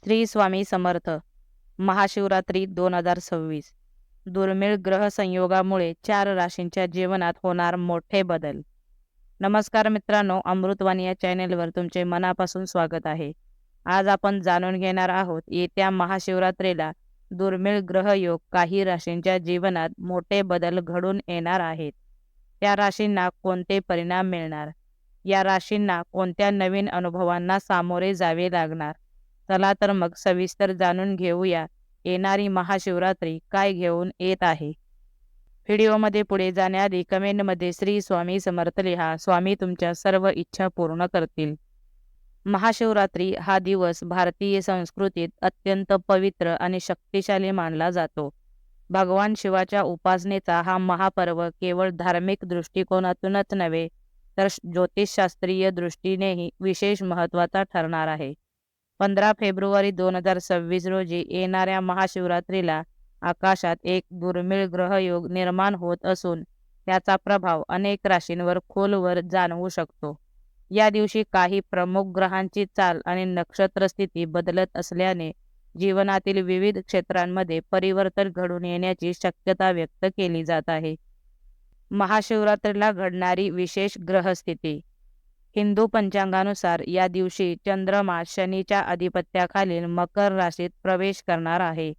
श्री स्वामी समर्थ. महाशिवरात्री 2026. दुर्मिळ ग्रह संयोगामुळे 4 राशींच्या जीवनात होणार मोठे बदल. नमस्कार मित्रांनो, अमृतवाणी या चॅनेलवर तुमचे मनापासून स्वागत आहे. आज आपण जाणून घेणार आहोत येत्या महाशिवरात्रीला दुर्मिळ ग्रहयोग काही राशींच्या जीवनात मोठे बदल घडून येणार आहेत. त्या राशींना कोणते परिणाम मिळणार, या राशींना कोणत्या नवीन अनुभवांना सामोरे जावे लागणार. चला तर मग सविस्तर जाणून घेऊया येणारी महाशिवरात्री काय घेऊन येत आहे. व्हिडिओमध्ये पुढे जाण्याआधी कमेंटमध्ये श्री स्वामी समर्थ लिहा. स्वामी तुमच्या सर्व इच्छा पूर्ण करतील. महाशिवरात्री हा दिवस भारतीय संस्कृतीत अत्यंत पवित्र आणि शक्तिशाली मानला जातो. भगवान शिवाच्या उपासनेचा हा महापर्व केवळ धार्मिक दृष्टिकोनातूनच नव्हे तर ज्योतिषशास्त्रीय दृष्टीनेही विशेष महत्त्वाचा ठरणार आहे. 15 फेब्रुवारी 2026 रोजी येणाऱ्या महाशिवरात्रीला आकाशात एक दुर्मिळ ग्रहयोग निर्माण होत असून त्याचा प्रभाव अनेक राशींवर खोलवर जाणवू शकतो. या दिवशी काही प्रमुख ग्रहांची चाल आणि नक्षत्र स्थिती बदलत असल्याने जीवनातील विविध क्षेत्रांमध्ये परिवर्तन घडून येण्याची शक्यता व्यक्त केली जात आहे. महाशिवरात्रीला घडणारी विशेष ग्रहस्थिती. हिंदू पंचांगानुसार या दिवशी चंद्रमा शनीच्या अधिपत्याखालील मकर राशीत प्रवेश करणार आहे.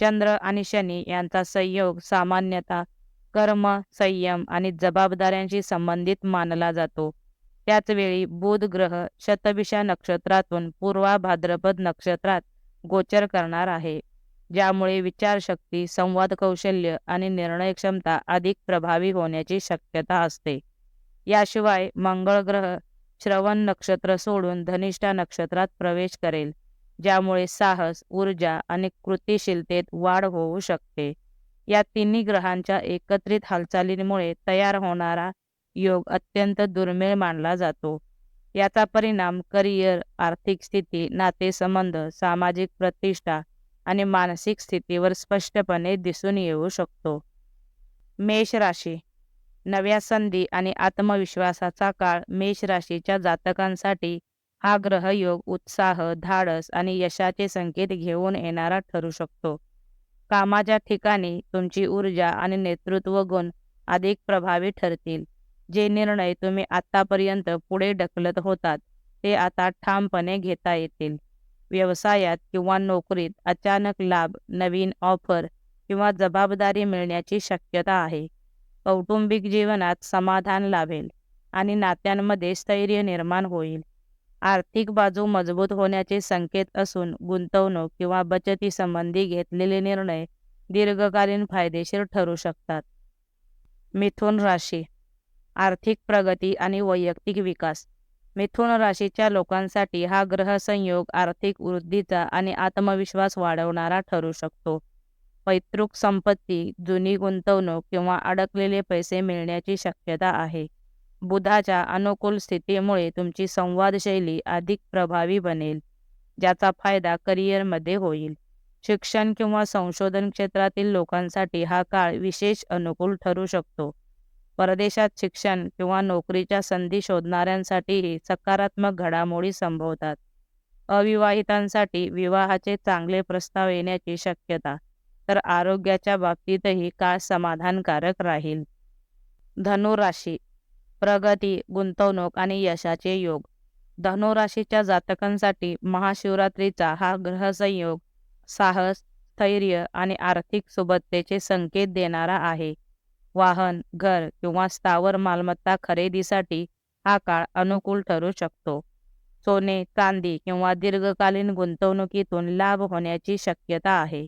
चंद्र आणि शनी यांचा संयोग सामान्यतः कर्म, संयम आणि जबाबदाऱ्यांशी संबंधित मानला जातो. त्याचवेळी बुध ग्रह शतभिषा नक्षत्रातून पूर्वा भाद्रपद नक्षत्रात गोचर करणार आहे, ज्यामुळे विचारशक्ती, संवाद कौशल्य आणि निर्णय क्षमता अधिक प्रभावी होण्याची शक्यता असते. याशिवाय मंगळ ग्रह श्रवण नक्षत्र सोडून धनिष्ठा नक्षत्रात प्रवेश करेल, ज्यामुळे साहस, ऊर्जा आणि कृतिशीलतेत वाढ होऊ शकते. या तिन्ही ग्रहांच्या एकत्रित हालचालींमुळे तयार होणारा योग अत्यंत दुर्मिळ मानला जातो. याचा परिणाम करिअर, आर्थिक स्थिती, नातेसंबंध, सामाजिक प्रतिष्ठा आणि मानसिक स्थितीवर स्पष्टपणे दिसून येऊ शकतो. मेष राशी. नव्या संधी आणि आत्मविश्वासाचा काळ. मेष राशीच्या जातकांसाठी हा ग्रहयोग उत्साह, धाडस आणि यशाचे संकेत घेऊन येणारा ठरू शकतो. कामाच्या ठिकाणी तुमची ऊर्जा आणि नेतृत्व गुण अधिक प्रभावी ठरतील. जे निर्णय तुम्ही आतापर्यंत पुढे ढकलत होतात ते आता ठामपणे घेता येतील. व्यवसायात किंवा नोकरीत अचानक लाभ, नवीन ऑफर किंवा जबाबदारी मिळण्याची शक्यता आहे. कौटुंबिक जीवनात समाधान लाभेल आणि नात्यांमध्ये स्थैर्य निर्माण होईल. आर्थिक बाजू मजबूत होण्याचे संकेत असून गुंतवणूक किंवा बचतीसंबंधी घेतलेले निर्णय दीर्घकालीन फायदेशीर ठरू शकतात. मिथुन राशी. आर्थिक प्रगती आणि वैयक्तिक विकास. मिथुन राशीच्या लोकांसाठी हा ग्रह संयोग आर्थिक वृद्धीचा आणि आत्मविश्वास वाढवणारा ठरू शकतो. पैतृक संपत्ती, जुनी गुंतवणूक किंवा अडकलेले पैसे मिळण्याची शक्यता आहे. बुधाच्या अनुकूल स्थितीमुळे तुमची संवादशैली अधिक प्रभावी बनेल, ज्याचा फायदा करिअरमध्ये होईल. शिक्षण किंवा संशोधन क्षेत्रातील लोकांसाठी हा काळ विशेष अनुकूल ठरू शकतो. परदेशात शिक्षण किंवा नोकरीच्या संधी शोधणाऱ्यांसाठीही सकारात्मक घडामोडी संभवतात. अविवाहितांसाठी विवाहाचे चांगले प्रस्ताव येण्याची शक्यता, तर आरोग्याच्या बाबतीतही काळ समाधानकारक राहील. धनु राशी. प्रगती, गुंतवणूक आणि यशाचे योग. धनु राशीच्या जातकांसाठी महाशिवरात्रीचा हा ग्रहसंयोग साहस, स्थैर्य आणि आर्थिक सुबत्तेचे संकेत देणारा आहे. वाहन, घर किंवा स्थावर मालमत्ता खरेदीसाठी हा काळ अनुकूल ठरू शकतो. सोने, चांदी किंवा दीर्घकालीन गुंतवणुकीतून लाभ होण्याची शक्यता आहे.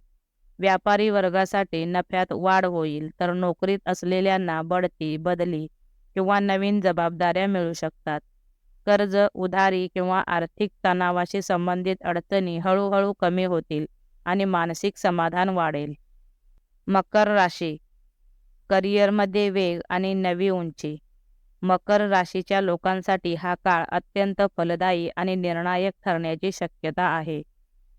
व्यापारी वर्गासाठी नफ्यात वाढ होईल, तर नोकरीत असलेल्यांना बढती, बदली किंवा नवीन जबाबदाऱ्या मिळू शकतात. कर्ज, उधारी किंवा आर्थिक तणावाशी संबंधित अडचणी हळूहळू कमी होतील आणि मानसिक समाधान वाढेल. मकर राशी. करिअरमध्ये वेग आणि नवी उंची. मकर राशीच्या लोकांसाठी हा काळ अत्यंत फलदायी आणि निर्णायक ठरण्याची शक्यता आहे.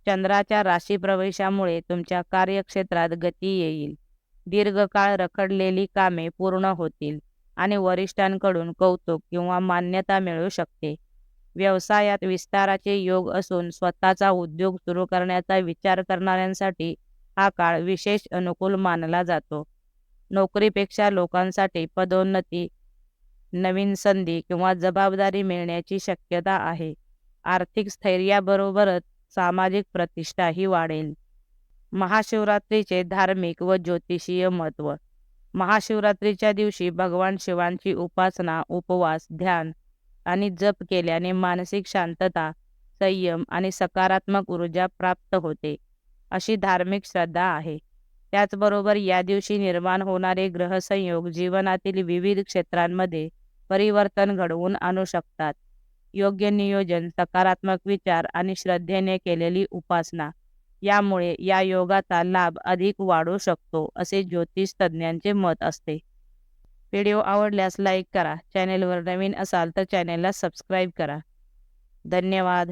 चंद्राच्या राशी प्रवेशामुळे तुमच्या कार्यक्षेत्रात गती येईल. दीर्घकाळ रखडलेली कामे पूर्ण होतील आणि वरिष्ठांकडून कौतुक किंवा मान्यता मिळू शकते. व्यवसायात विस्ताराचे योग असून स्वतःचा उद्योग सुरू करण्याचा विचार करणाऱ्यांसाठी हा काळ विशेष अनुकूल मानला जातो. नोकरीपेक्षा लोकांसाठी पदोन्नती, नवीन संधी किंवा जबाबदारी मिळण्याची शक्यता आहे. आर्थिक स्थैर्याबरोबरच सामाजिक प्रतिष्ठाही वाढेल. महाशिवरात्रीचे धार्मिक व ज्योतिषीय महत्त्व. महाशिवरात्रीच्या दिवशी भगवान शिवांची उपासना, उपवास, ध्यान आणि जप केल्याने मानसिक शांतता, संयम आणि सकारात्मक ऊर्जा प्राप्त होते, अशी धार्मिक श्रद्धा आहे. त्याचबरोबर या दिवशी निर्माण होणारे ग्रहसंयोग जीवनातील विविध क्षेत्रांमध्ये परिवर्तन घडवून आणू शकतात. योग्य नियोजन, सकारात्मक विचार आणि श्रद्धेने केलेली उपासना यामुळे या योगाचा लाभ अधिक वाढू शकतो, असे ज्योतिष तज्ज्ञांचे मत असते. व्हिडिओ आवडल्यास लाईक करा. चॅनेलवर नवीन असाल तर चॅनेलला सबस्क्राईब करा. धन्यवाद.